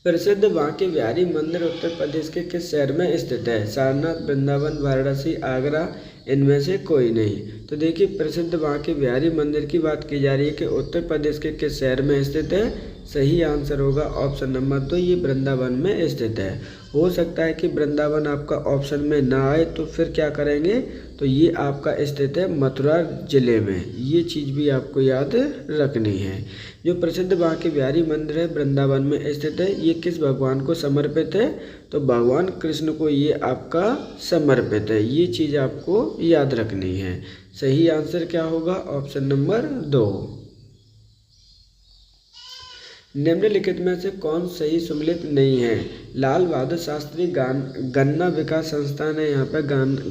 प्रसिद्ध बांके बिहारी मंदिर उत्तर प्रदेश के किस शहर में स्थित है? सारनाथ, वृंदावन, वाराणसी, आगरा, इनमें से कोई नहीं? तो देखिए प्रसिद्ध बांके बिहारी मंदिर की बात की जा रही है कि उत्तर प्रदेश के किस शहर में स्थित है? सही आंसर होगा ऑप्शन नंबर 2, ये वृंदावन में स्थित है। हो सकता है कि वृंदावन आपका ऑप्शन में ना आए, तो फिर क्या करेंगे? तो ये आपका स्थित है मथुरा जिले में, ये चीज़ भी आपको याद रखनी है। जो प्रसिद्ध बांके बिहारी मंदिर है वृंदावन में स्थित है, ये किस भगवान को समर्पित है? तो भगवान कृष्ण को ये आपका समर्पित है, ये चीज़ आपको याद रखनी है। सही आंसर क्या होगा? Option number 2। निम्नलिखित में से कौन सही सम्मिलित नहीं है? लाल बहादुर शास्त्री गन्ना विकास संस्थान है, यहाँ पर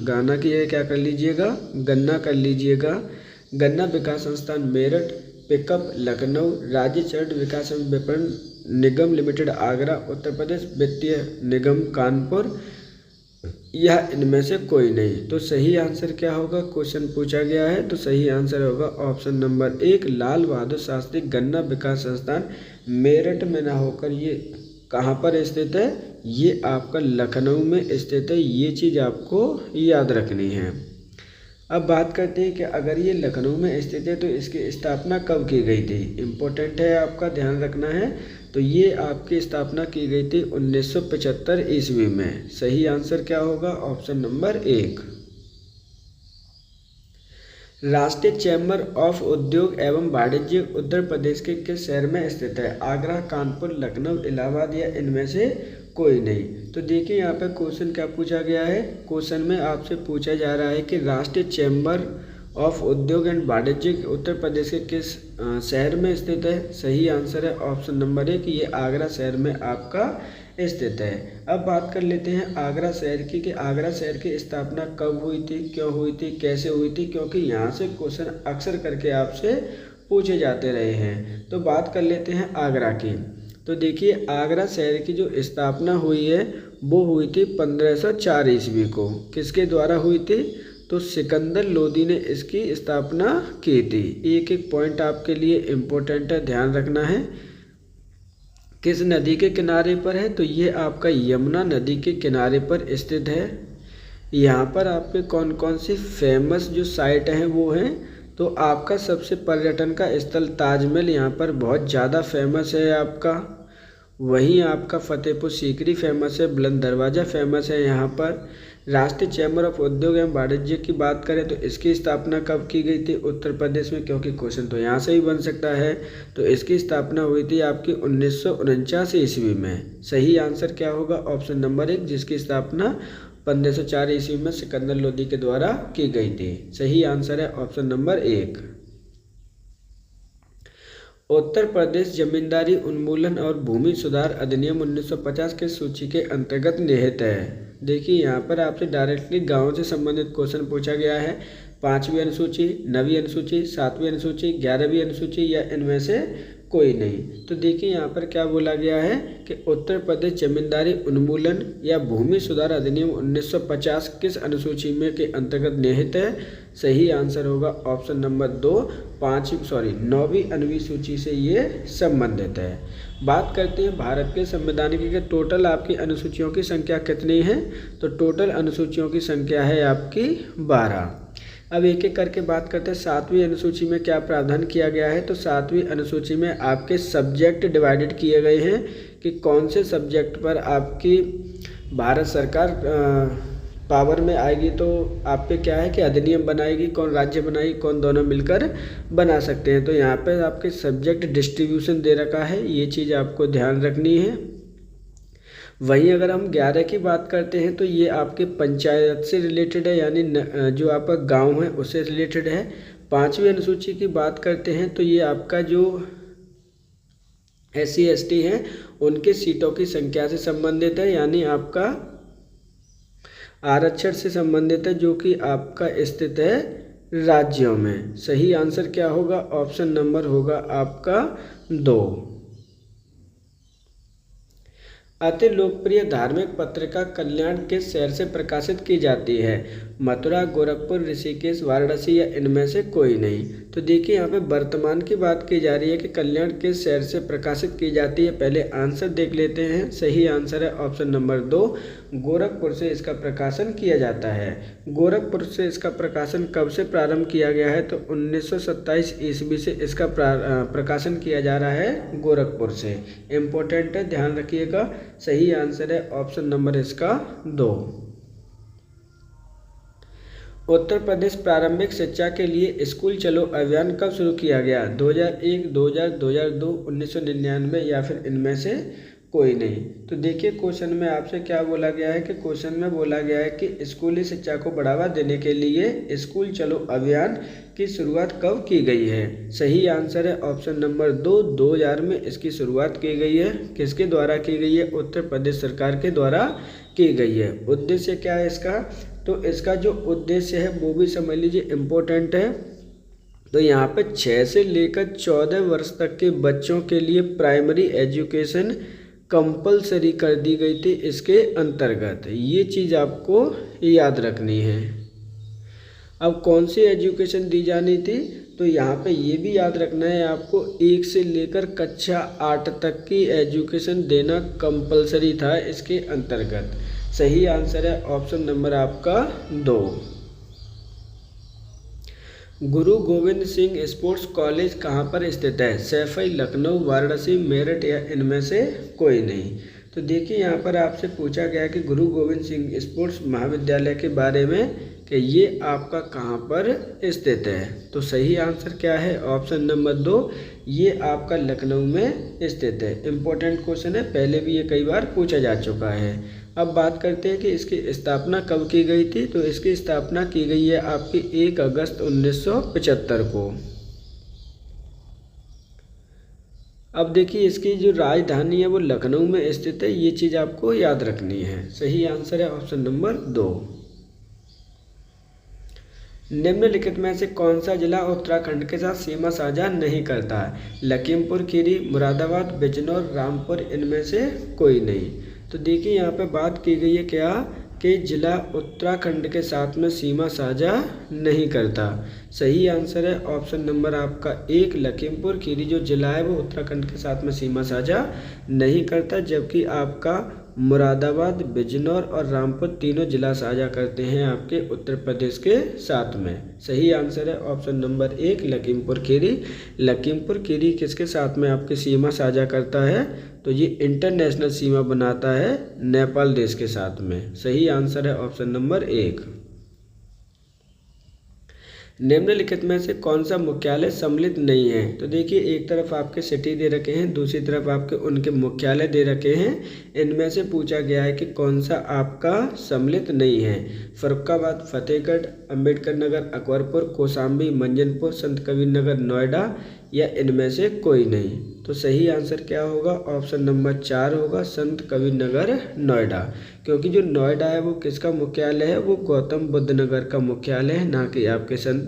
गाना की जगह क्या कर लीजिएगा? गन्ना कर लीजिएगा। गन्ना विकास संस्थान मेरठ, पिकअप लखनऊ, राज्य चरण विकास विपणन निगम लिमिटेड आगरा, उत्तर प्रदेश वित्तीय निगम कानपुर, यह इनमें से कोई नहीं? तो सही आंसर क्या होगा? क्वेश्चन पूछा गया है, तो सही आंसर होगा ऑप्शन नंबर 1, लाल बहादुर शास्त्री गन्ना विकास संस्थान मेरठ में ना होकर ये कहाँ पर स्थित है? ये आपका लखनऊ में स्थित है, ये चीज़ आपको याद रखनी है। अब बात करते हैं कि अगर ये लखनऊ में स्थित है तो इसकी स्थापना कब की गई थी? इम्पोर्टेंट है, आपका ध्यान रखना है। तो ये आपकी स्थापना की गई थी 1975 ईस्वी में। सही आंसर क्या होगा? Option number 1। राष्ट्रीय चैम्बर ऑफ उद्योग एवं वाणिज्य उत्तर प्रदेश के किस शहर में स्थित है? आगरा, कानपुर, लखनऊ, इलाहाबाद या इनमें से कोई नहीं? तो देखिए यहाँ पे क्वेश्चन क्या पूछा गया है। क्वेश्चन में आपसे पूछा जा रहा है कि राष्ट्रीय चैम्बर ऑफ उद्योग एंड वाणिज्य उत्तर प्रदेश के किस शहर में स्थित है? सही आंसर है ऑप्शन नंबर 1, ये आगरा शहर में आपका स्थित है। अब बात कर लेते हैं आगरा शहर की कि आगरा शहर की स्थापना कब हुई थी, क्यों हुई थी, कैसे हुई थी, क्योंकि यहाँ से क्वेश्चन अक्सर करके आपसे पूछे जाते रहे हैं। तो बात कर लेते हैं आगरा की। तो देखिए आगरा शहर की जो स्थापना हुई है वो हुई थी 1504 ईस्वी को। किसके द्वारा हुई थी? तो सिकंदर लोदी ने इसकी स्थापना की थी। एक एक पॉइंट आपके लिए इम्पोर्टेंट है, ध्यान रखना है। किस नदी के किनारे पर है? तो ये आपका यमुना नदी के किनारे पर स्थित है। यहाँ पर आपके कौन कौन सी फेमस जो साइट हैं वो हैं, तो आपका सबसे पर्यटन का स्थल ताजमहल यहाँ पर बहुत ज़्यादा फेमस है आपका। वहीं आपका फतेहपुर सीकरी फेमस है, बुलंद दरवाज़ा फेमस है यहाँ पर। राष्ट्रीय चैम्बर ऑफ उद्योग एवं वाणिज्य की बात करें तो इसकी स्थापना कब की गई थी? उत्तर प्रदेश में, क्योंकि क्वेश्चन तो यहाँ से ही बन सकता है। तो इसकी स्थापना हुई थी आपकी 1949 ईस्वी में। सही आंसर क्या होगा? ऑप्शन नंबर 1, जिसकी स्थापना 1504 ईस्वी में सिकंदर लोदी के द्वारा की गई थी। सही आंसर है ऑप्शन नंबर 1। उत्तर प्रदेश जमींदारी उन्मूलन और भूमि सुधार अधिनियम 1950 के सूची के अंतर्गत निहित है। देखिए यहाँ पर आपसे डायरेक्टली गाँव से संबंधित क्वेश्चन पूछा गया है। 5वीं अनुसूची, 9वीं अनुसूची, 7वीं अनुसूची, 11वीं अनुसूची या इनमें से कोई नहीं। तो देखिए यहाँ पर क्या बोला गया है कि उत्तर प्रदेश जमींदारी उन्मूलन या भूमि सुधार अधिनियम 1950 किस अनुसूची में के अंतर्गत निहित है? सही आंसर होगा ऑप्शन नंबर 2, 9वीं अनुसूची से ये संबंधित है। बात करते हैं भारत के संवैधानिक के टोटल आपकी अनुसूचियों की संख्या कितनी है? तो टोटल अनुसूचियों की संख्या है आपकी 12। अब एक एक करके बात करते हैं। 7वीं अनुसूची में क्या प्रावधान किया गया है? तो 7वीं अनुसूची में आपके सब्जेक्ट डिवाइडेड किए गए हैं कि कौन से सब्जेक्ट पर आपकी भारत सरकार पावर में आएगी। तो आप पे क्या है कि अधिनियम बनाएगी, कौन राज्य बनाएगी, कौन दोनों मिलकर बना सकते हैं। तो यहाँ पे आपके सब्जेक्ट डिस्ट्रीब्यूशन दे रखा है, ये चीज़ आपको ध्यान रखनी है। वहीं अगर हम 11 की बात करते हैं तो ये आपके पंचायत से रिलेटेड है, यानी जो आपका गांव है उससे रिलेटेड है। 5वीं अनुसूची की बात करते हैं तो ये आपका जो SC ST हैं उनके सीटों की संख्या से संबंधित है, यानी आपका आरक्षण से संबंधित है, जो कि आपका स्थित है राज्यों में। सही आंसर क्या होगा? ऑप्शन नंबर होगा आपका 2। अति लोकप्रिय धार्मिक पत्रिका कल्याण किस शहर से प्रकाशित की जाती है? मथुरा, गोरखपुर, ऋषिकेश, वाराणसी या इनमें से कोई नहीं। तो देखिए यहाँ पे वर्तमान की बात की जा रही है कि कल्याण किस शहर से प्रकाशित की जाती है। पहले आंसर देख लेते हैं। सही आंसर है ऑप्शन नंबर 2, गोरखपुर से इसका प्रकाशन किया जाता है। गोरखपुर से इसका प्रकाशन कब से प्रारंभ किया गया है? तो 1927 ईस्वी से इसका प्रकाशन किया जा रहा है गोरखपुर से। इम्पोर्टेंट है, ध्यान रखिएगा। सही आंसर है ऑप्शन नंबर इसका 2। उत्तर प्रदेश प्रारंभिक शिक्षा के लिए स्कूल चलो अभियान कब शुरू किया गया? 2001, 2000, 2002, 1999 या फिर इनमें से कोई नहीं। तो देखिए क्वेश्चन में आपसे क्या बोला गया है कि क्वेश्चन में बोला गया है कि स्कूली शिक्षा को बढ़ावा देने के लिए स्कूल चलो अभियान की शुरुआत कब की गई है? सही आंसर है ऑप्शन नंबर 2, 2000 में इसकी शुरुआत की गई है। किसके द्वारा की गई है? उत्तर प्रदेश सरकार के द्वारा की गई है। उद्देश्य क्या है इसका? तो इसका जो उद्देश्य है वो भी समझ लीजिए इम्पोर्टेंट है। तो यहाँ पे 6 से लेकर 14 वर्ष तक के बच्चों के लिए प्राइमरी एजुकेशन कंपलसरी कर दी गई थी इसके अंतर्गत। ये चीज़ आपको याद रखनी है। अब कौन सी एजुकेशन दी जानी थी? तो यहाँ पे ये भी याद रखना है आपको, 1 से लेकर कक्षा 8 तक की एजुकेशन देना कंपलसरी था इसके अंतर्गत। सही आंसर है ऑप्शन नंबर आपका 2। गुरु गोविंद सिंह स्पोर्ट्स कॉलेज कहाँ पर स्थित है? सैफई, लखनऊ, वाराणसी, मेरठ या इनमें से कोई नहीं। तो देखिए यहाँ पर आपसे पूछा गया कि गुरु गोविंद सिंह स्पोर्ट्स महाविद्यालय के बारे में कि ये आपका कहाँ पर स्थित है। तो सही आंसर क्या है? ऑप्शन नंबर 2, ये आपका लखनऊ में स्थित है। इम्पोर्टेंट क्वेश्चन है, पहले भी ये कई बार पूछा जा चुका है। अब बात करते हैं कि इसकी स्थापना कब की गई थी। तो इसकी स्थापना की गई है आपकी 1 अगस्त 1975 को। अब देखिए इसकी जो राजधानी है वो लखनऊ में स्थित है, ये चीज़ आपको याद रखनी है। सही आंसर है ऑप्शन नंबर 2। निम्नलिखित में से कौन सा जिला उत्तराखंड के साथ सीमा साझा नहीं करता है? लखीमपुर खीरी, मुरादाबाद, बिजनौर, रामपुर, इनमें से कोई नहीं। तो देखिए यहाँ पे बात की गई है क्या कि जिला उत्तराखंड के साथ में सीमा साझा नहीं करता। सही आंसर है ऑप्शन नंबर आपका 1, लखीमपुर खीरी जो जिला है वो उत्तराखंड के साथ में सीमा साझा नहीं करता, जबकि आपका मुरादाबाद, बिजनौर और रामपुर तीनों जिला साझा करते हैं आपके उत्तर प्रदेश के साथ में। सही आंसर है ऑप्शन नंबर 1, लखीमपुर खीरी। लखीमपुर खीरी किसके साथ में आपकी सीमा साझा करता है? तो तो ये इंटरनेशनल सीमा बनाता है नेपाल देश के साथ में। सही आंसर है ऑप्शन नंबर 1। निम्नलिखित में से कौन सा मुख्यालय सम्मिलित नहीं है? तो देखिए, एक तरफ आपके सिटी दे रखे हैं, दूसरी तरफ आपके उनके मुख्यालय दे रखे हैं। इनमें से पूछा गया है कि कौन सा आपका सम्मिलित नहीं है। फर्रुखाबाद, फतेहगढ़, अंबेडकर नगर, अकबरपुर, कौशाम्बी, मंजनपुर, संत कबीर नगर, नोएडा या इनमें से कोई नहीं। तो सही आंसर क्या होगा? ऑप्शन नंबर 4 होगा, संत कबीर नगर, नोएडा। क्योंकि जो नोएडा है वो किसका मुख्यालय है? वो गौतम बुद्ध नगर का मुख्यालय है, ना कि आपके संत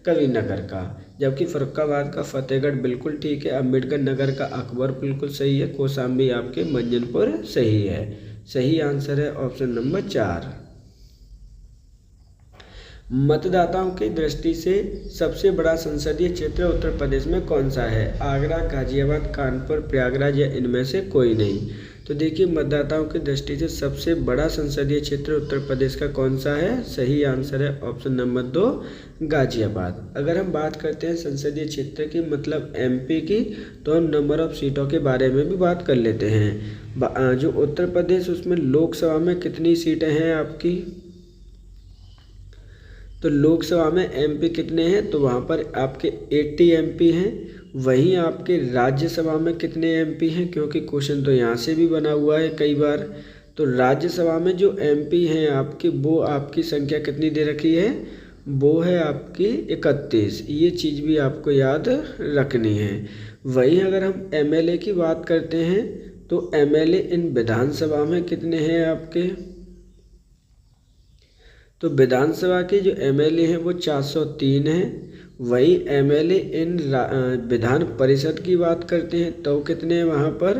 कबीर नगर का। जबकि फर्रुखाबाद का फतेहगढ़ बिल्कुल ठीक है, अंबेडकर नगर का अकबर बिल्कुल सही है, कौशाम्बी आपके मंजनपुर सही है। सही आंसर है ऑप्शन नंबर 4। मतदाताओं की दृष्टि से सबसे बड़ा संसदीय क्षेत्र उत्तर प्रदेश में कौन सा है? आगरा, गाजियाबाद, कानपुर, प्रयागराज या इनमें से कोई नहीं। तो देखिए, मतदाताओं की दृष्टि से सबसे बड़ा संसदीय क्षेत्र उत्तर प्रदेश का कौन सा है? सही आंसर है ऑप्शन नंबर 2, गाजियाबाद। अगर हम बात करते हैं संसदीय क्षेत्र की, मतलब एमपी की, तो हम नंबर ऑफ सीटों के बारे में भी बात कर लेते हैं। जो उत्तर प्रदेश, उसमें लोकसभा में कितनी सीटें हैं आपकी? तो लोकसभा में एमपी कितने हैं? तो वहाँ पर आपके 80 एमपी हैं। वहीं आपके राज्यसभा में कितने एमपी हैं? क्योंकि क्वेश्चन तो यहाँ से भी बना हुआ है कई बार। तो राज्यसभा में जो एमपी हैं आपकी, वो आपकी संख्या कितनी दे रखी है? वो है आपकी 31। ये चीज़ भी आपको याद रखनी है। वहीं अगर हम एमएलए की बात करते हैं, तो एमएलए इन विधानसभा में कितने हैं आपके? तो विधानसभा के जो एमएलए हैं वो 403 हैं। वही एमएलए इन विधान परिषद की बात करते हैं तो कितने हैं वहाँ पर?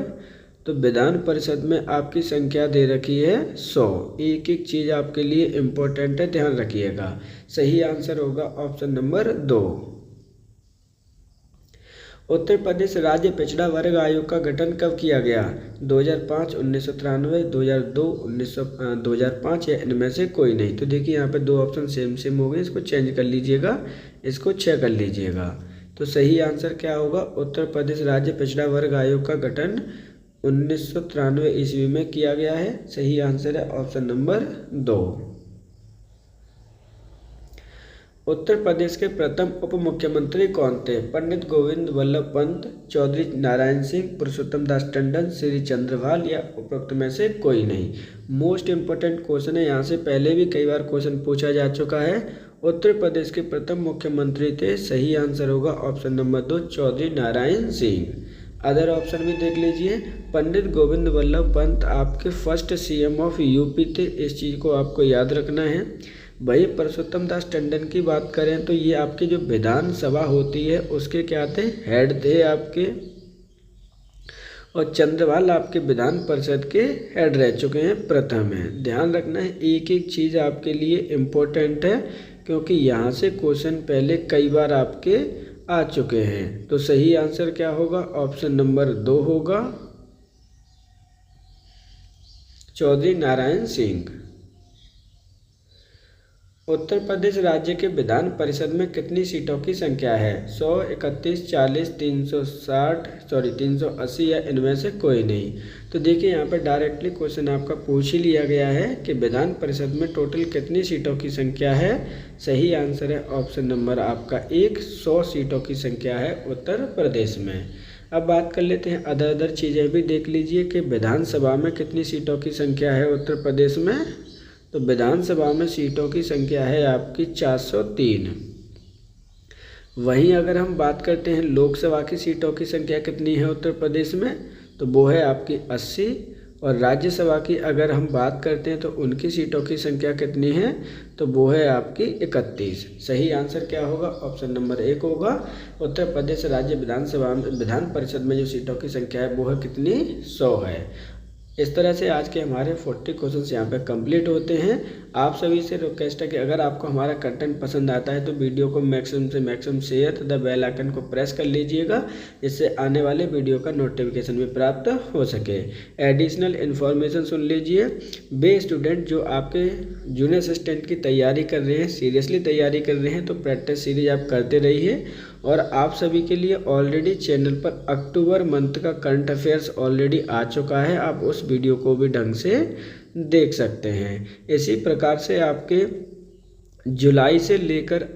तो विधान परिषद में आपकी संख्या दे रखी है 100। एक एक चीज़ आपके लिए इम्पोर्टेंट है, ध्यान रखिएगा। सही आंसर होगा ऑप्शन नंबर 2। उत्तर प्रदेश राज्य पिछड़ा वर्ग आयोग का गठन कब किया गया? 2005, 1993, 2002, 2005 या इनमें से कोई नहीं। तो देखिए, यहाँ पे 2 ऑप्शन सेम हो गए, इसको चेंज कर लीजिएगा, इसको 6 कर लीजिएगा। तो सही आंसर क्या होगा? उत्तर प्रदेश राज्य पिछड़ा वर्ग आयोग का गठन 1993 ईस्वी में किया गया है। सही आंसर है ऑप्शन नंबर 2। उत्तर प्रदेश के प्रथम उप मुख्यमंत्री कौन थे? पंडित गोविंद वल्लभ पंत, चौधरी नारायण सिंह, पुरुषोत्तम दास टंडन, श्री चंद्रभाल या उपरोक्त में से कोई नहीं। मोस्ट इम्पोर्टेंट क्वेश्चन है, यहाँ से पहले भी कई बार क्वेश्चन पूछा जा चुका है। उत्तर प्रदेश के प्रथम मुख्यमंत्री थे। सही आंसर होगा option number 2, Chaudhary Narayan Singh. Other option भी देख लीजिए। पंडित गोविंद वल्लभ पंत आपके फर्स्ट सीएम ऑफ यूपी थे, इस चीज़ को आपको याद रखना है। वही पुरुषोत्तम दास टंडन की बात करें तो ये आपकी जो विधानसभा होती है उसके क्या थे? हेड थे आपके। और चंद्रभाल आपके विधान परिषद के हेड रह चुके हैं, प्रथम है। ध्यान रखना है, एक एक चीज़ आपके लिए इम्पोर्टेंट है, क्योंकि यहाँ से क्वेश्चन पहले कई बार आपके आ चुके हैं। तो सही आंसर क्या होगा? ऑप्शन नंबर 2 होगा, चौधरी नारायण सिंह। उत्तर प्रदेश राज्य के विधान परिषद में कितनी सीटों की संख्या है? 100, 31, 40, 380 या इनमें से कोई नहीं। तो देखिए, यहाँ पर डायरेक्टली क्वेश्चन आपका पूछ ही लिया गया है कि विधान परिषद में टोटल कितनी सीटों की संख्या है। सही आंसर है ऑप्शन नंबर आपका 1, 100 सीटों की संख्या है उत्तर प्रदेश में। अब बात कर लेते हैं, अदर चीज़ें भी देख लीजिए कि विधानसभा में कितनी सीटों की संख्या है उत्तर प्रदेश में। तो विधानसभा में सीटों की संख्या है आपकी 403। वहीं अगर हम बात करते हैं लोकसभा की सीटों की संख्या कितनी है उत्तर प्रदेश में, तो वो है आपकी 80। और राज्यसभा की अगर हम बात करते हैं तो उनकी सीटों की संख्या कितनी है, तो वो है आपकी 31। सही आंसर क्या होगा? ऑप्शन नंबर 1 होगा। उत्तर प्रदेश राज्य विधान परिषद में जो सीटों की संख्या है वो है कितनी? 100 है। इस तरह से आज के हमारे 40 क्वेश्चंस यहाँ पे कंप्लीट होते हैं। आप सभी से रिक्वेस्ट है कि अगर आपको हमारा कंटेंट पसंद आता है तो वीडियो को मैक्सिमम से मैक्सिमम शेयर तथा बेल आइकन को प्रेस कर लीजिएगा, जिससे आने वाले वीडियो का नोटिफिकेशन भी प्राप्त हो सके। एडिशनल इन्फॉर्मेशन सुन लीजिए। वे स्टूडेंट जो आपके जूनियर असिस्टेंट की तैयारी कर रहे हैं, सीरियसली तैयारी कर रहे हैं, तो प्रैक्टिस सीरीज आप करते रहिए। और आप सभी के लिए ऑलरेडी चैनल पर अक्टूबर मंथ का करंट अफेयर्स ऑलरेडी आ चुका है, आप उस वीडियो को भी ढंग से देख सकते हैं। इसी प्रकार से आपके जुलाई से लेकर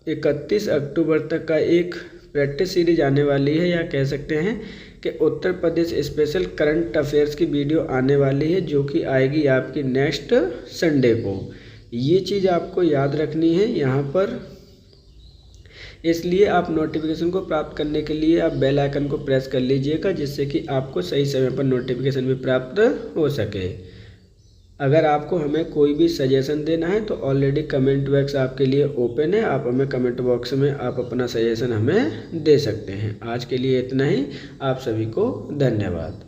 31 अक्टूबर तक का एक प्रैक्टिस सीरीज आने वाली है, या कह सकते हैं कि Uttar Pradesh special current affairs की वीडियो आने वाली है, जो कि आएगी आपकी नेक्स्ट संडे को। ये चीज़ आपको याद रखनी है यहाँ पर, इसलिए आप नोटिफिकेशन को प्राप्त करने के लिए आप बेल आइकन को प्रेस कर लीजिएगा, जिससे कि आपको सही समय पर नोटिफिकेशन भी प्राप्त हो सके। अगर आपको हमें कोई भी सजेशन देना है तो ऑलरेडी कमेंट बॉक्स आपके लिए ओपन है, आप हमें कमेंट बॉक्स में आप अपना सजेशन हमें दे सकते हैं। आज के लिए इतना ही, आप सभी को धन्यवाद।